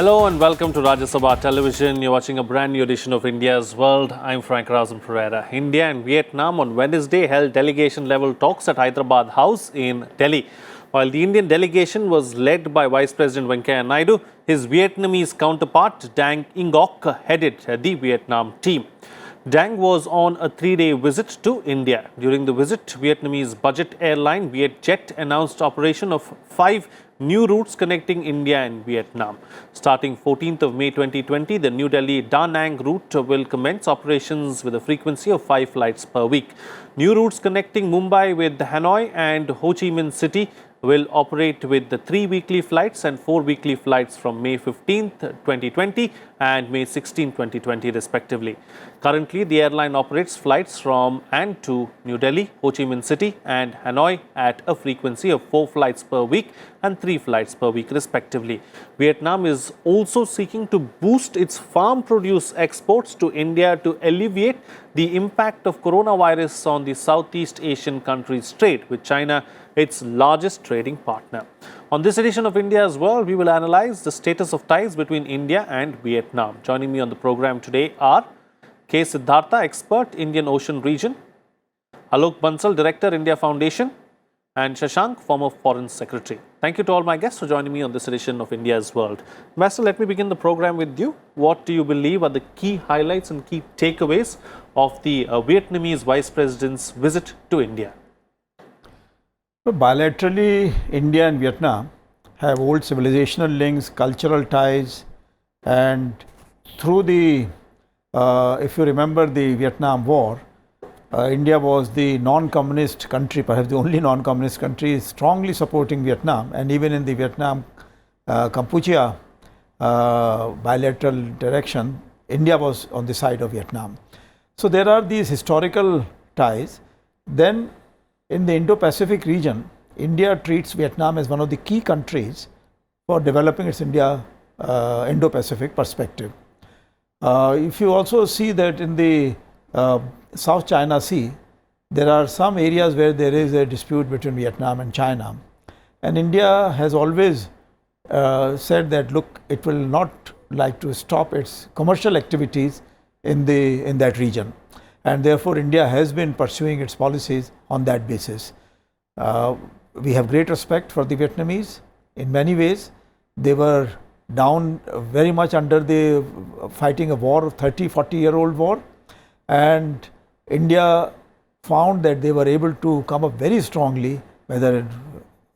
Hello and welcome to Rajya Sabha Television. You're watching a brand new edition of India's World. I'm Frank Razan Pereira. India and Vietnam on Wednesday held delegation-level talks at Hyderabad House in Delhi. While the Indian delegation was led by Vice President Venkaiah Naidu, his Vietnamese counterpart Dang Ngoc headed the Vietnam team. Dang was on a 3-day visit to India. During the visit, Vietnamese budget airline Vietjet announced operation of 5 new routes connecting India and Vietnam. Starting 14th of May 2020, the New Delhi-Da Nang route will commence operations with a frequency of 5 flights per week. New routes connecting Mumbai with Hanoi and Ho Chi Minh City will operate with the 3 weekly flights and 4 weekly flights from May 15th, 2020 and May 16, 2020 respectively. Currently, the airline operates flights from and to New Delhi, Ho Chi Minh City and Hanoi at a frequency of 4 flights per week and 3 flights per week respectively. Vietnam is also seeking to boost its farm produce exports to India to alleviate the impact of coronavirus on the Southeast Asian countries' trade, with China its largest trading partner. On this edition of India's World, we will analyze the status of ties between India and Vietnam. Joining me on the program today are K. Siddhartha, expert, Indian Ocean region; Alok Bansal, Director, India Foundation; and Shashank, former Foreign Secretary. Thank you to all my guests for joining me on this edition of India's World. Master, let me begin the program with you. What do you believe are the key highlights and key takeaways of the Vietnamese Vice President's visit to India? So bilaterally, India and Vietnam have old civilizational links, cultural ties, and through the, if you remember the Vietnam War, India was the non-communist country, perhaps the only non-communist country, strongly supporting Vietnam, and even in the Vietnam-Kampuchea bilateral direction, India was on the side of Vietnam. So there are these historical ties. Then in the Indo-Pacific region, India treats Vietnam as one of the key countries for developing its Indo-Pacific perspective. If you also see that in the South China Sea, there are some areas where there is a dispute between Vietnam and China. And India has always said that, look, it will not like to stop its commercial activities in that region. And therefore, India has been pursuing its policies on that basis. We have great respect for the Vietnamese. In many ways, they were down very much under the fighting a war, 30-40-year-old war. And India found that they were able to come up very strongly, whether in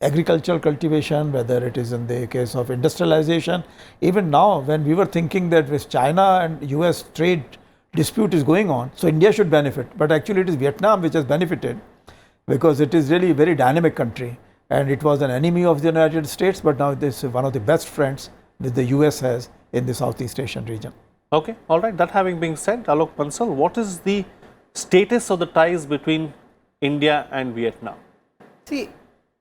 agricultural cultivation, whether it is in the case of industrialization. Even now, when we were thinking that with China and US trade dispute is going on, so India should benefit, but actually it is Vietnam which has benefited, because it is really a very dynamic country, and it was an enemy of the United States, but now this is one of the best friends that the US has in the Southeast Asian region. Okay, all right. That having been said, Alok Bansal, what is the status of the ties between India and Vietnam? See,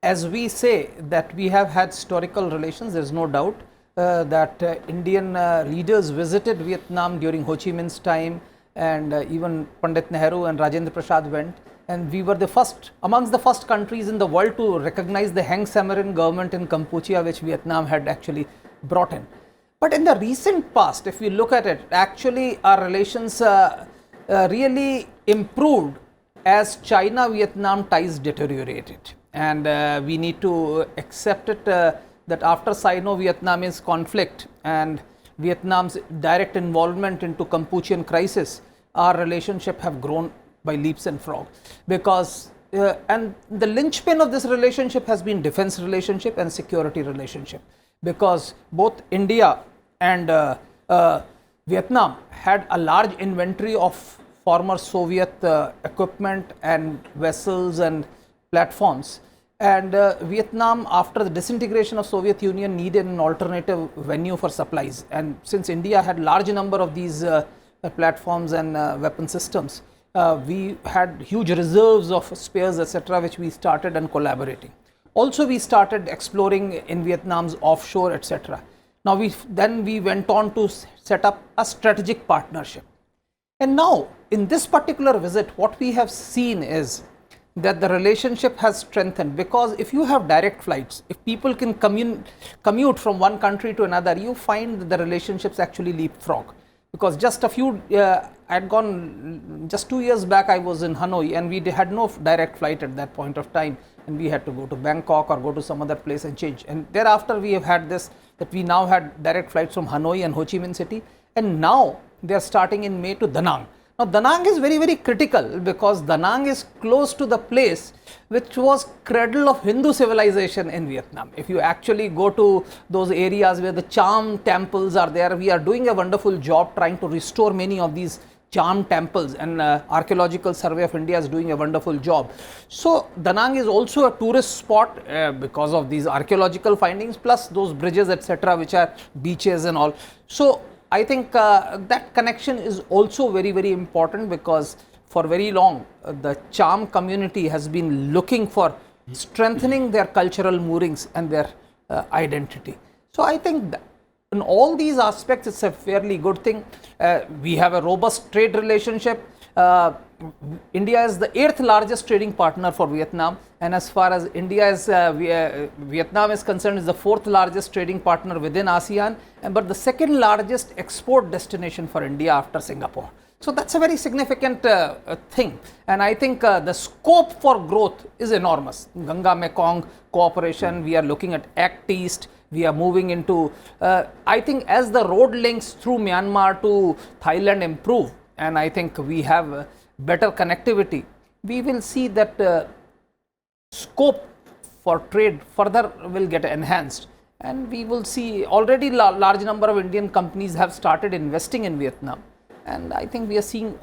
as we say that we have had historical relations, there is no doubt that Indian leaders visited Vietnam during Ho Chi Minh's time, and even Pandit Nehru and Rajendra Prasad went, and we were the first, amongst the first countries in the world to recognize the Heng Samrin government in Kampuchea, which Vietnam had actually brought in. But in the recent past, if we look at it, actually our relations really improved as China-Vietnam ties deteriorated. And we need to accept it that after Sino-Vietnamese conflict and Vietnam's direct involvement into Kampuchean crisis, our relationship have grown by leaps and frogs. Because, and the linchpin of this relationship has been defense relationship and security relationship. Because both India and Vietnam had a large inventory of former Soviet equipment and vessels and platforms. And Vietnam, after the disintegration of Soviet Union, needed an alternative venue for supplies. And since India had large number of these platforms and weapon systems, we had huge reserves of spares, etc., which we started and collaborating. Also, we started exploring in Vietnam's offshore, etc. Now, then we went on to set up a strategic partnership. And now, in this particular visit, what we have seen is that the relationship has strengthened, because if you have direct flights, if people can commute from one country to another, you find that the relationships actually leapfrog. Because just a few, I had gone just 2 years back, I was in Hanoi, and we had no direct flight at that point of time, and we had to go to Bangkok or go to some other place and change. And thereafter we have had this, that we now had direct flights from Hanoi and Ho Chi Minh City, and now they are starting in May to Da Nang. Now Da Nang is very, very critical, because Da Nang is close to the place which was cradle of Hindu civilization in Vietnam. If you actually go to those areas where the charm temples are there, we are doing a wonderful job trying to restore many of these charm temples, and Archaeological Survey of India is doing a wonderful job. So Da Nang is also a tourist spot because of these archaeological findings, plus those bridges, etc., which are beaches and all. So I think that connection is also very, very important, because for very long the charm community has been looking for strengthening their cultural moorings and their identity. So I think that in all these aspects it's a fairly good thing. We have a robust trade relationship. India is the 8th largest trading partner for Vietnam, and as far as India is Vietnam is concerned, is the 4th largest trading partner within ASEAN, but the 2nd largest export destination for India after Singapore. So that's a very significant thing, and I think the scope for growth is enormous. Ganga Mekong cooperation, we are looking at Act East, we are moving into, I think as the road links through Myanmar to Thailand improve, and I think we have better connectivity, we will see that scope for trade further will get enhanced, and we will see already large number of Indian companies have started investing in Vietnam, and I think we are seeing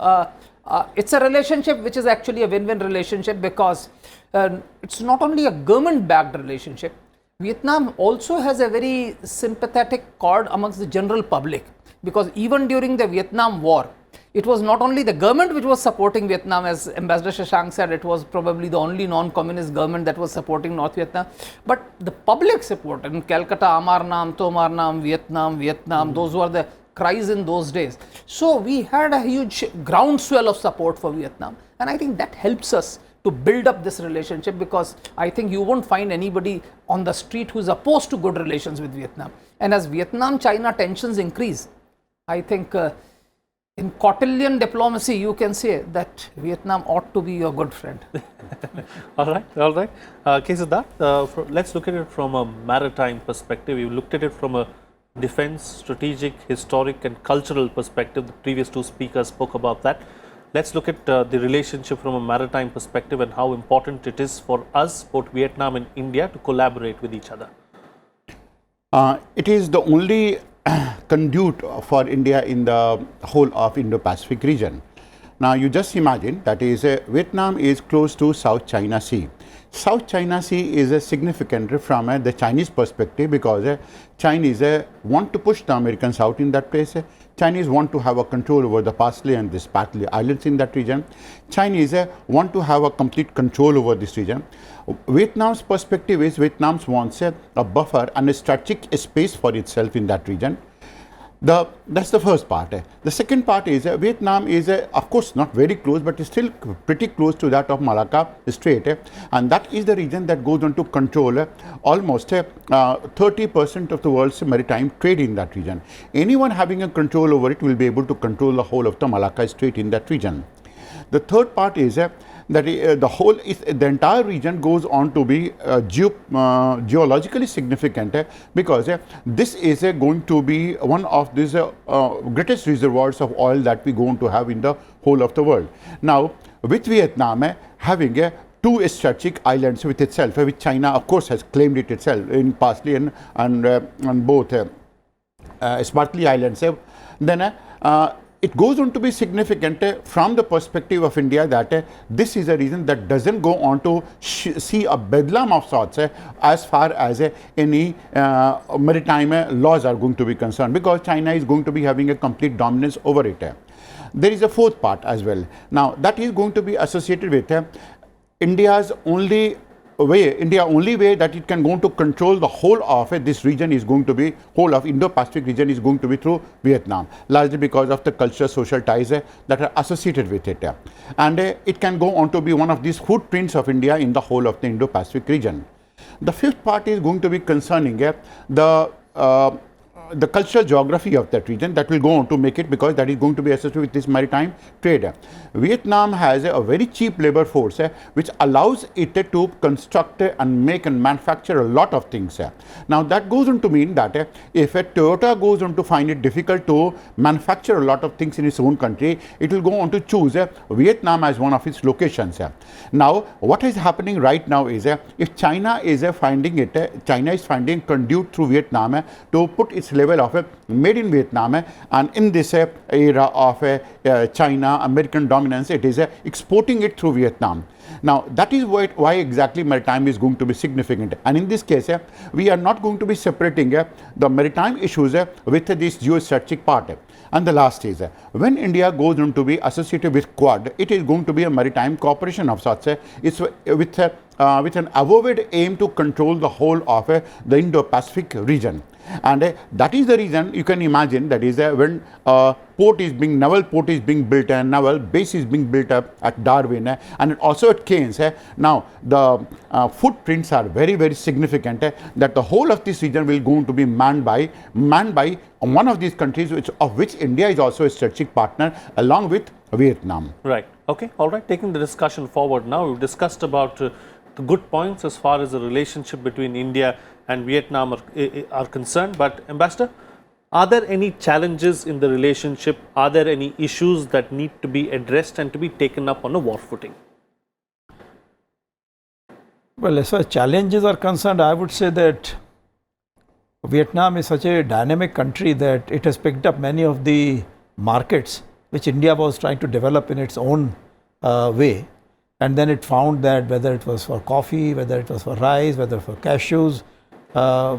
it's a relationship which is actually a win-win relationship, because it's not only a government-backed relationship. Vietnam also has a very sympathetic chord amongst the general public, because even during the Vietnam War, it was not only the government which was supporting Vietnam, as Ambassador Shashank said, it was probably the only non-communist government that was supporting North Vietnam, but the public support in Calcutta, Amar Nam, Tomar Nam, Vietnam, those were the cries in those days. So we had a huge groundswell of support for Vietnam, and I think that helps us to build up this relationship, because I think you won't find anybody on the street who is opposed to good relations with Vietnam. And as Vietnam-China tensions increase, I think in Cottillion diplomacy, you can say that Vietnam ought to be your good friend. All right. Okay, Siddharth, let's look at it from a maritime perspective. You looked at it from a defense, strategic, historic and cultural perspective. The previous two speakers spoke about that. Let's look at the relationship from a maritime perspective and how important it is for us, both Vietnam and India, to collaborate with each other. It is the only conduit for India in the whole of Indo-Pacific region. Now you just imagine that is Vietnam is close to South China Sea. South China Sea is significant from the Chinese perspective, because Chinese want to push the Americans out in that place. Chinese want to have a control over the Parsley and the Spratly Islands in that region. Chinese want to have a complete control over this region. Vietnam's perspective is Vietnam wants a buffer and a strategic space for itself in that region. That's the first part. The second part is Vietnam is of course not very close, but is still pretty close to that of Malacca Strait, and that is the region that goes on to control almost 30% of the world's maritime trade in that region. Anyone having a control over it will be able to control the whole of the Malacca Strait in that region. The third part is that the entire region goes on to be geologically significant, because this is going to be one of these greatest reservoirs of oil that we going to have in the whole of the world. Now, with Vietnam having two strategic islands with itself, which China of course has claimed it itself in Parsley and both Spratly Islands, then it goes on to be significant from the perspective of India, that this is a region that doesn't go on to see a bedlam of sorts as far as any maritime laws are going to be concerned, because China is going to be having a complete dominance over it. There is a fourth part as well. Now that is going to be associated with India's only only way that it can go to control the whole of this region is going to be, whole of Indo-Pacific region is going to be through Vietnam, largely because of the cultural, social ties that are associated with it. And it can go on to be one of these footprints of India in the whole of the Indo-Pacific region. The fifth part is going to be concerning the cultural geography of that region that will go on to make it, because that is going to be associated with this maritime trade. Vietnam has a very cheap labor force which allows it to construct and make and manufacture a lot of things. Now that goes on to mean that if a Toyota goes on to find it difficult to manufacture a lot of things in its own country, it will go on to choose Vietnam as one of its locations. Now what is happening right now is if China is finding it, China is finding conduit through Vietnam to put its level of made in Vietnam, and in this era of China American dominance, it is exporting it through Vietnam. Now that is why exactly maritime is going to be significant, and in this case we are not going to be separating the maritime issues with this geostrategic part. And the last is when India goes on to be associated with Quad, it is going to be a maritime cooperation of sorts. It's with an avowed aim to control the whole of the Indo-Pacific region. And that is the reason you can imagine that is when naval port is being built and naval base is being built up at Darwin and also at Keynes. Now the footprints are very, very significant that the whole of this region will going to be manned by one of these countries, of which India is also a strategic partner along with Vietnam. Right. Okay. All right. Taking the discussion forward now, we've discussed about the good points as far as the relationship between India and Vietnam are concerned. But Ambassador, are there any challenges in the relationship? Are there any issues that need to be addressed and to be taken up on a war footing? Well, as far as challenges are concerned, I would say that Vietnam is such a dynamic country that it has picked up many of the markets which India was trying to develop in its own way. And then it found that whether it was for coffee, whether it was for rice, whether for cashews,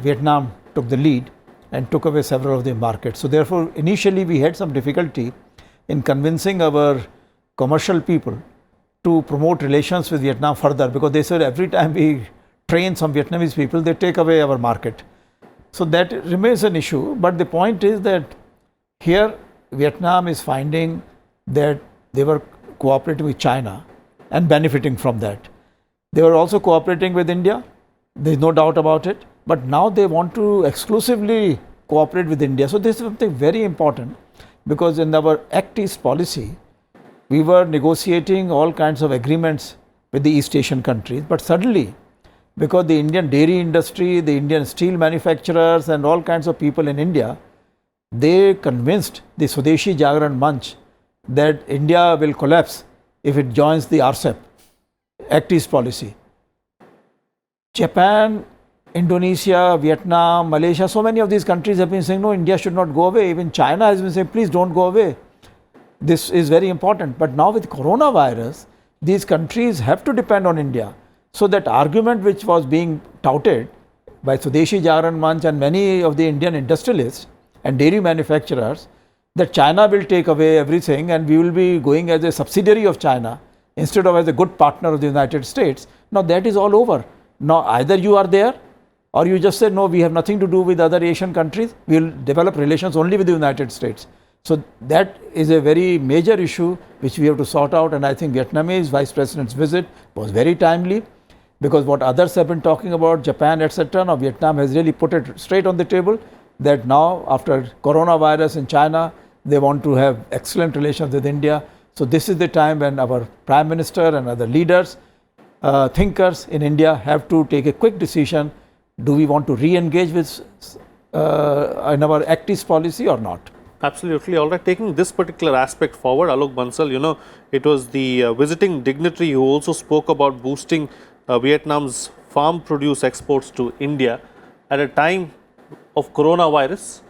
Vietnam took the lead and took away several of the markets. So therefore, initially we had some difficulty in convincing our commercial people to promote relations with Vietnam further, because they said every time we train some Vietnamese people, they take away our market. So that remains an issue. But the point is that here Vietnam is finding that they were cooperating with China and benefiting from that. They were also cooperating with India, there is no doubt about it, but now they want to exclusively cooperate with India. So this is something very important, because in our Act East policy, we were negotiating all kinds of agreements with the East Asian countries, but suddenly, because the Indian dairy industry, the Indian steel manufacturers and all kinds of people in India, they convinced the Swadeshi Jagran Manch that India will collapse if it joins the RCEP, Act East policy. Japan, Indonesia, Vietnam, Malaysia, so many of these countries have been saying, no, India should not go away. Even China has been saying, please don't go away. This is very important. But now with coronavirus, these countries have to depend on India. So that argument which was being touted by Swadeshi Jagran Manch and many of the Indian industrialists and dairy manufacturers, that China will take away everything and we will be going as a subsidiary of China instead of as a good partner of the United States. Now that is all over. Now either you are there or you just say, no, we have nothing to do with other Asian countries. We will develop relations only with the United States. So that is a very major issue which we have to sort out, and I think Vietnamese Vice President's visit was very timely, because what others have been talking about, Japan, etc., now Vietnam has really put it straight on the table that now after coronavirus in China, they want to have excellent relations with India. So this is the time when our Prime Minister and other leaders, thinkers in India have to take a quick decision. Do we want to re-engage with in our Act East policy or not? Absolutely. All right. Taking this particular aspect forward, Alok Bansal, it was the visiting dignitary who also spoke about boosting Vietnam's farm produce exports to India at a time of coronavirus.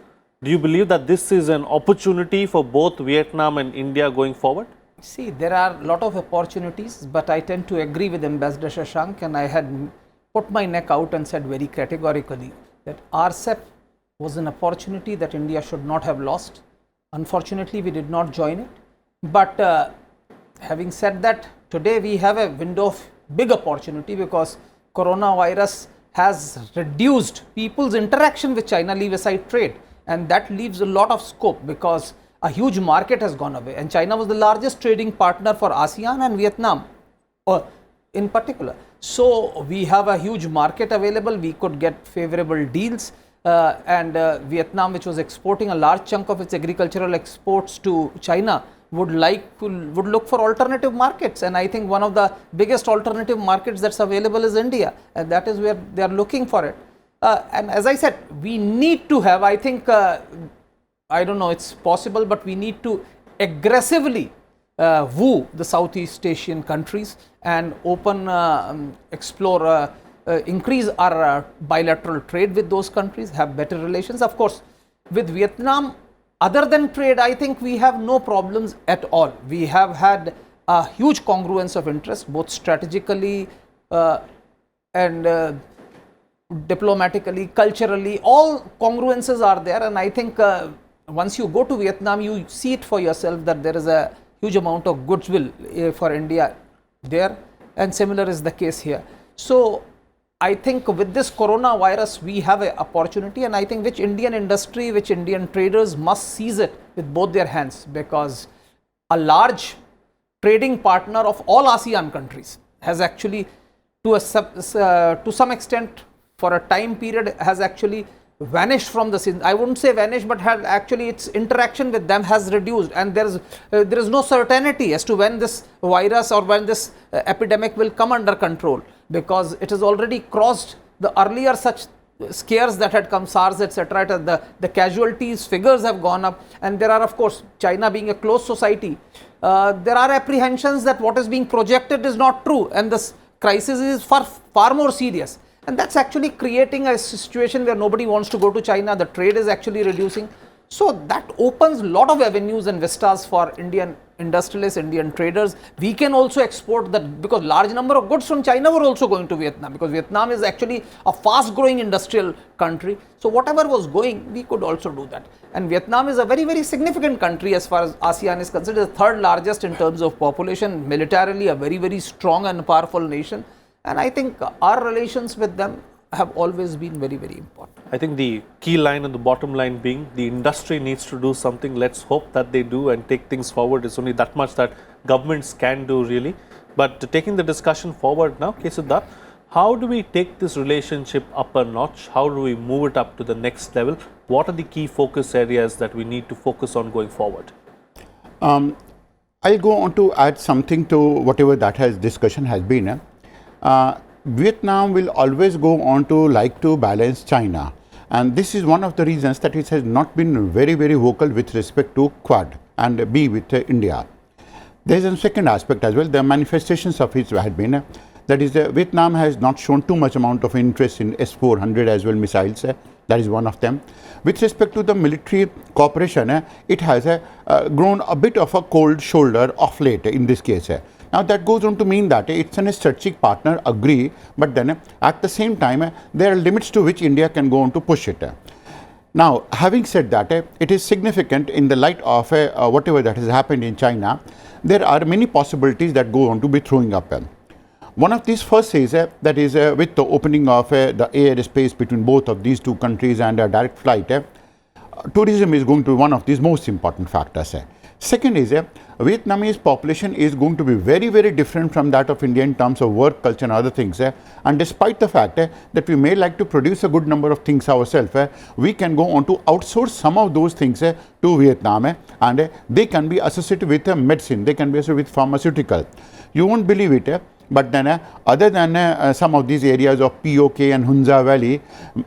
Do you believe that this is an opportunity for both Vietnam and India going forward? See, there are a lot of opportunities, but I tend to agree with Ambassador Shashank, and I had put my neck out and said very categorically that RCEP was an opportunity that India should not have lost. Unfortunately, we did not join it. But having said that, today we have a window of big opportunity, because coronavirus has reduced people's interaction with China, leave aside trade, and that leaves a lot of scope because a huge market has gone away, and China was the largest trading partner for ASEAN and Vietnam in particular. So we have a huge market available, we could get favorable deals, and Vietnam, which was exporting a large chunk of its agricultural exports to China, would look for alternative markets, and I think one of the biggest alternative markets that's available is India, and that is where they are looking for it. And as I said, we need to have, I think, I don't know, it's possible, but we need to aggressively woo the Southeast Asian countries and explore, increase our bilateral trade with those countries, have better relations. Of course, with Vietnam, other than trade, I think we have no problems at all. We have had a huge congruence of interest, both strategically and diplomatically, culturally, all congruences are there, and I think once you go to Vietnam, you see it for yourself that there is a huge amount of goodwill for India there, and similar is the case here. So I think with this coronavirus, we have an opportunity, and I think which Indian industry, which Indian traders must seize it with both their hands, because a large trading partner of all ASEAN countries has actually, to some extent, for a time period, has actually vanished from the scene. I wouldn't say vanished, but had actually its interaction with them has reduced, and there is no certainty as to when this virus or when this epidemic will come under control, because it has already crossed the earlier such scares that had come, SARS, etc. The casualties figures have gone up, and there are, of course, China being a closed society, there are apprehensions that what is being projected is not true, and this crisis is far more serious. And that's actually creating a situation where nobody wants to go to China, the trade is actually reducing. So that opens a lot of avenues and vistas for Indian industrialists, Indian traders. We can also export that, because large number of goods from China were also going to Vietnam, because Vietnam is actually a fast growing industrial country. So whatever was going, we could also do that. And Vietnam is a very, very significant country as far as ASEAN is concerned. It's the third largest in terms of population, militarily a very, very strong and powerful nation. And I think our relations with them have always been very, very important. I think the key line and the bottom line being the industry needs to do something. Let's hope that they do and take things forward. It's only that much that governments can do, really. But taking the discussion forward now, K. Siddharth, how do we take this relationship up a notch? How do we move it up to the next level? What are the key focus areas that we need to focus on going forward? I'll go on to add something to whatever that discussion has been. Vietnam will always go on to like to balance China, and this is one of the reasons that it has not been very, very vocal with respect to Quad and be with India. There is a second aspect as well. The manifestations of it had been that is Vietnam has not shown too much amount of interest in S-400 as well missiles. That is one of them. With respect to the military cooperation, it has grown a bit of a cold shoulder of late in this case. Now that goes on to mean that it's a strategic partner, agree, but then at the same time, there are limits to which India can go on to push it. Now, having said that, it is significant in the light of whatever that has happened in China, there are many possibilities that go on to be throwing up. One of these first is that is with the opening of the airspace between both of these two countries and a direct flight, tourism is going to be one of these most important factors. Second is Vietnamese population is going to be very, very different from that of India in terms of work culture and other things. And despite the fact that we may like to produce a good number of things ourselves, we can go on to outsource some of those things to Vietnam, and they can be associated with medicine, they can be associated with pharmaceutical. You won't believe it, but then other than some of these areas of POK and Hunza Valley,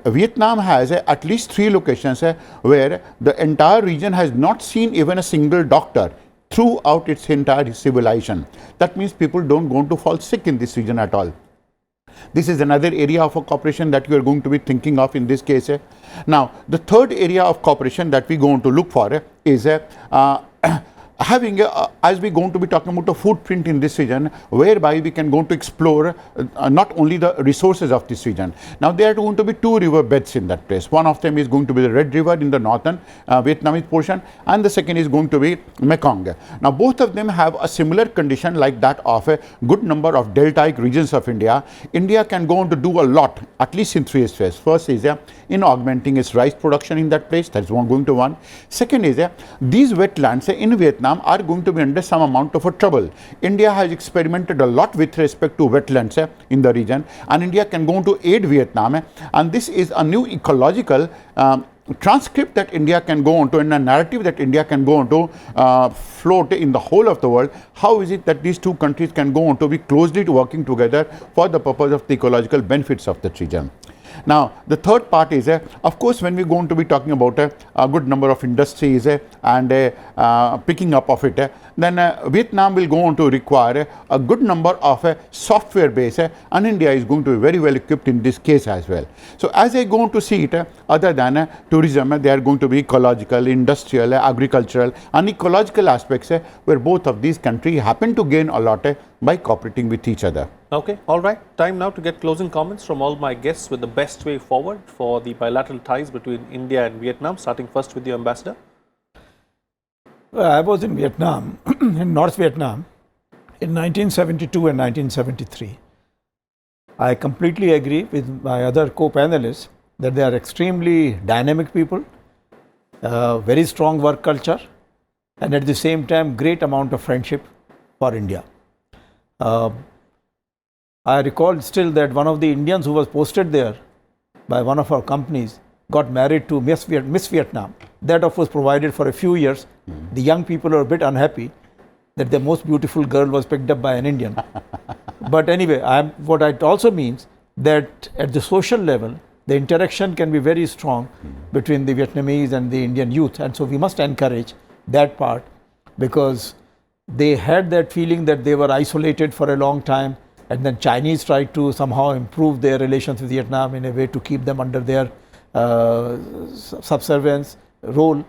Vietnam has at least 3 locations where the entire region has not seen even a single doctor throughout its entire civilization. That means people don't go on to fall sick in this region at all. This is another area of a cooperation that you are going to be thinking of in this case. Now, the third area of cooperation that we go on to look for is having as we going to be talking about a footprint in this region, whereby we can go to explore not only the resources of this region. Now there are going to be two river beds in that place. One of them is going to be the Red River in the northern Vietnamese portion, and the second is going to be Mekong. Now both of them have a similar condition like that of a good number of deltaic regions of India. India can go on to do a lot, at least in three aspects. First is in augmenting its rice production in that place. That is going to one. Second is these wetlands in Vietnam are going to be under some amount of a trouble. India has experimented a lot with respect to wetlands in the region, and India can go on to aid Vietnam, and this is a new ecological transcript that India can go on to, and a narrative that India can go on to float in the whole of the world. How is it that these two countries can go on to be closely working together for the purpose of the ecological benefits of that region? Now, the third part is, of course, when we are going to be talking about a good number of industries and picking up of it, then Vietnam will go on to require a good number of software base, and India is going to be very well equipped in this case as well. So, as I go on to see it, other than tourism, there are going to be ecological, industrial, agricultural and ecological aspects where both of these countries happen to gain a lot by cooperating with each other. Okay, all right. Time now to get closing comments from all my guests with the best way forward for the bilateral ties between India and Vietnam, starting first with the Ambassador. Well, I was in Vietnam, in North Vietnam, in 1972 and 1973. I completely agree with my other co-panelists that they are extremely dynamic people, very strong work culture, and at the same time, great amount of friendship for India. I recall still that one of the Indians who was posted there by one of our companies got married to Miss Vietnam. That of course provided for a few years. The young people are a bit unhappy that the most beautiful girl was picked up by an Indian. But anyway, what it also means that at the social level, the interaction can be very strong between the Vietnamese and the Indian youth. And so we must encourage that part, because they had that feeling that they were isolated for a long time, and then Chinese tried to somehow improve their relations with Vietnam in a way to keep them under their subservience role.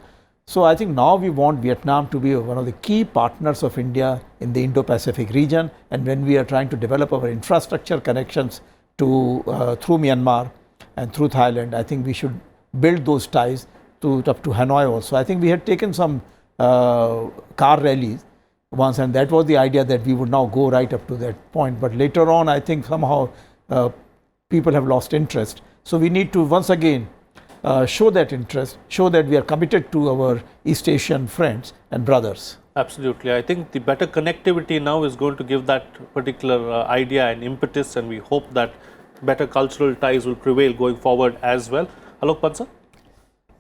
So I think now we want Vietnam to be one of the key partners of India in the Indo-Pacific region, and when we are trying to develop our infrastructure connections to through Myanmar and through Thailand, I think we should build those ties up to Hanoi also. I think we had taken some car rallies once, and that was the idea that we would now go right up to that point. But later on, I think somehow people have lost interest. So we need to once again show that interest, show that we are committed to our East Asian friends and brothers. Absolutely. I think the better connectivity now is going to give that particular idea and impetus, and we hope that better cultural ties will prevail going forward as well. Alok Pansa?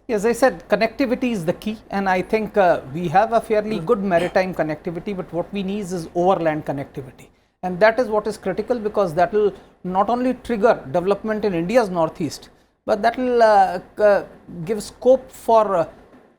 As I said, connectivity is the key, and I think we have a fairly good maritime connectivity, but what we need is overland connectivity, and that is what is critical, because that will not only trigger development in India's northeast, but that will give scope for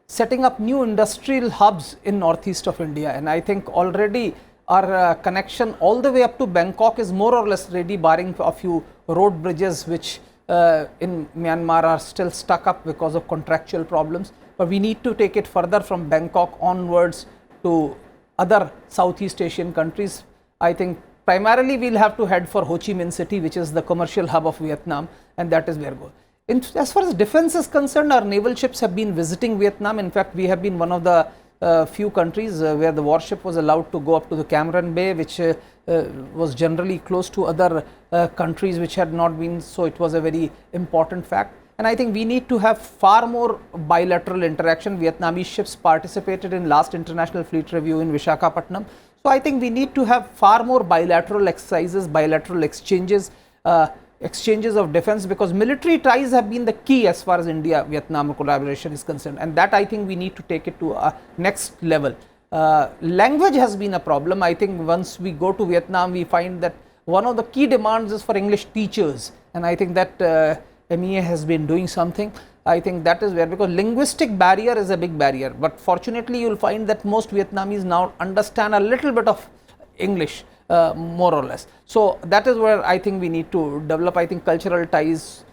setting up new industrial hubs in northeast of India. And I think already our connection all the way up to Bangkok is more or less ready, barring a few road bridges which in Myanmar are still stuck up because of contractual problems. But we need to take it further from Bangkok onwards to other Southeast Asian countries. I think primarily we'll have to head for Ho Chi Minh City, which is the commercial hub of Vietnam, and that is where we go. As far as defense is concerned, our naval ships have been visiting Vietnam. In fact, we have been one of the few countries where the warship was allowed to go up to the Cam Ranh Bay, which was generally close to other countries which had not been, so it was a very important fact. And I think we need to have far more bilateral interaction. Vietnamese ships participated in last International Fleet Review in Visakhapatnam. So I think we need to have far more bilateral exercises, bilateral exchanges, exchanges of defense, because military ties have been the key as far as India-Vietnam collaboration is concerned, and that I think we need to take it to a next level. Language has been a problem. I think once we go to Vietnam, we find that one of the key demands is for English teachers, and I think that MEA has been doing something. I think that is where, because linguistic barrier is a big barrier, but fortunately you will find that most Vietnamese now understand a little bit of English, more or less. So that is where I think we need to develop, I think, cultural ties,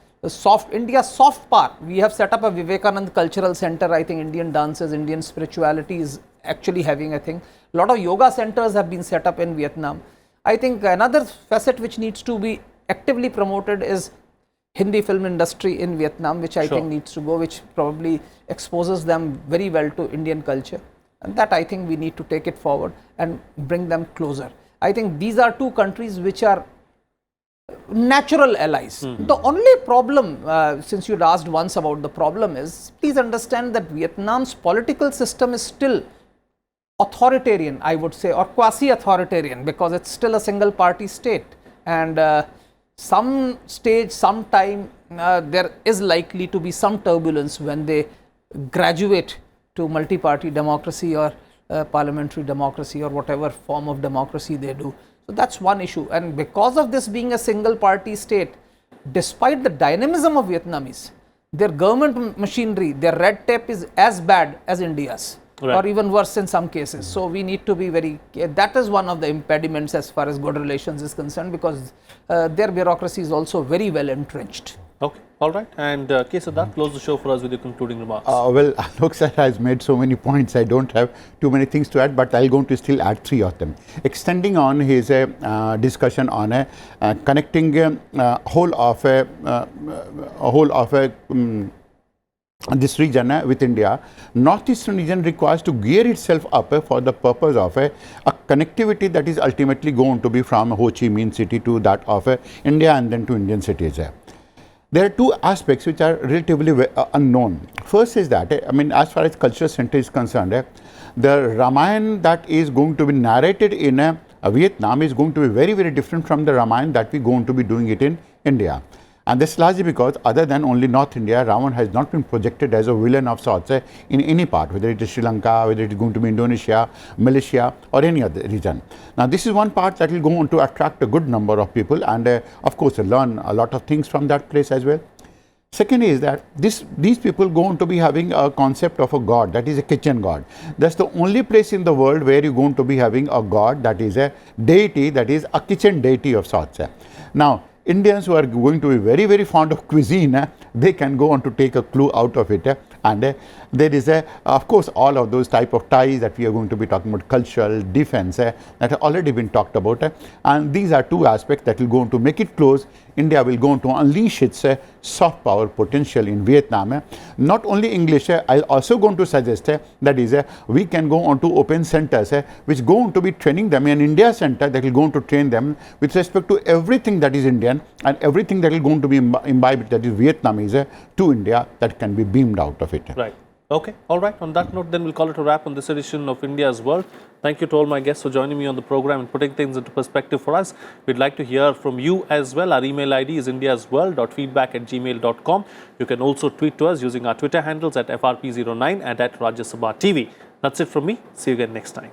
India's soft power. We have set up a Vivekanand Cultural Center. I think Indian dances, Indian spirituality is actually having a thing. A lot of yoga centers have been set up in Vietnam. I think another facet which needs to be actively promoted is Hindi film industry in Vietnam, which I think needs to go, which probably exposes them very well to Indian culture. And that I think we need to take it forward and bring them closer. I think these are two countries which are natural allies. The only problem, since you'd asked once about the problem, is please understand that Vietnam's political system is still authoritarian, I would say, or quasi-authoritarian, because it's still a single party state. And some stage, some time, there is likely to be some turbulence when they graduate to multi-party democracy or parliamentary democracy or whatever form of democracy they do. So that's one issue. And because of this being a single party state, despite the dynamism of Vietnamese, their government machinery, their red tape is as bad as India's. Right. Or even worse in some cases. So we need to be very, that is one of the impediments as far as good relations is concerned, because their bureaucracy is also very well entrenched. Okay, all right. And K. Siddharth, close the show for us with your concluding remarks. Well, Alok sir has made so many points. I don't have too many things to add, but I'll going to still add 3 of them. Extending on his discussion on connecting whole of this region with India, Northeastern region requires to gear itself up for the purpose of a connectivity that is ultimately going to be from Ho Chi Minh City to that of India and then to Indian cities. There are 2 aspects which are relatively unknown. First is that, I mean, as far as cultural center is concerned, the Ramayana that is going to be narrated in Vietnam is going to be very, very different from the Ramayana that we are going to be doing it in India. And this largely because other than only North India, Ravan has not been projected as a villain of sorts in any part, whether it is Sri Lanka, whether it is going to be Indonesia, Malaysia or any other region. Now this is one part that will go on to attract a good number of people and of course learn a lot of things from that place as well. Second is that these people go on to be having a concept of a god, that is a kitchen god. That's the only place in the world where you're going to be having a god that is a deity, that is a kitchen deity of sorts. Now, Indians who are going to be very, very fond of cuisine, they can go on to take a clue out of it. And there is, of course, all of those type of ties that we are going to be talking about, cultural, defense, that have already been talked about. And these are 2 aspects that will go on to make it close. India will go on to unleash its soft power potential in Vietnam. Not only English, I also going to suggest that is, we can go on to open centers which go on to be training them, an India center that will go on to train them with respect to everything that is Indian and everything that will go on to be imbibed that is Vietnamese to India, that can be beamed out of it. Right. Okay. All right. On that note, then we'll call it a wrap on this edition of India's World. Thank you to all my guests for joining me on the program and putting things into perspective for us. We'd like to hear from you as well. Our email ID is indiasworld.feedback@gmail.com. You can also tweet to us using our Twitter handles at FRP09 and at Rajya Sabha TV. That's it from me. See you again next time.